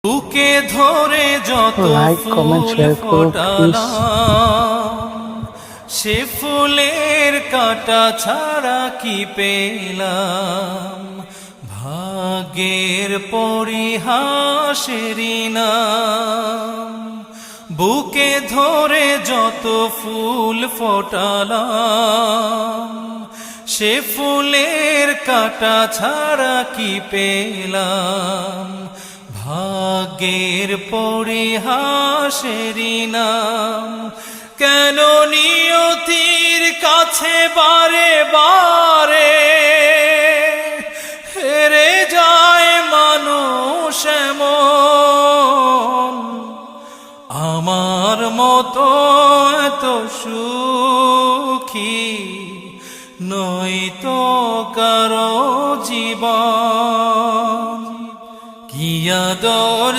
বুকে ধরে যত ফুল ফোটালাম, সে ফুলের কাঁটা ছাড়া কি পেলাম। ভাগ্যের পরিহাসেরই নাম। বুকে ধরে যত ফুল ফোটালাম, সে ফুলের কাঁটা ছাড়া কি পেলাম। ভাগ্যের পরিহাসেরই নাম। কেন নিয়তির কাছে বারে বারে হেরে যায় মানুষ এমন। আমার মতো এত সুখী নয়তো কারো জীবন। কি আদর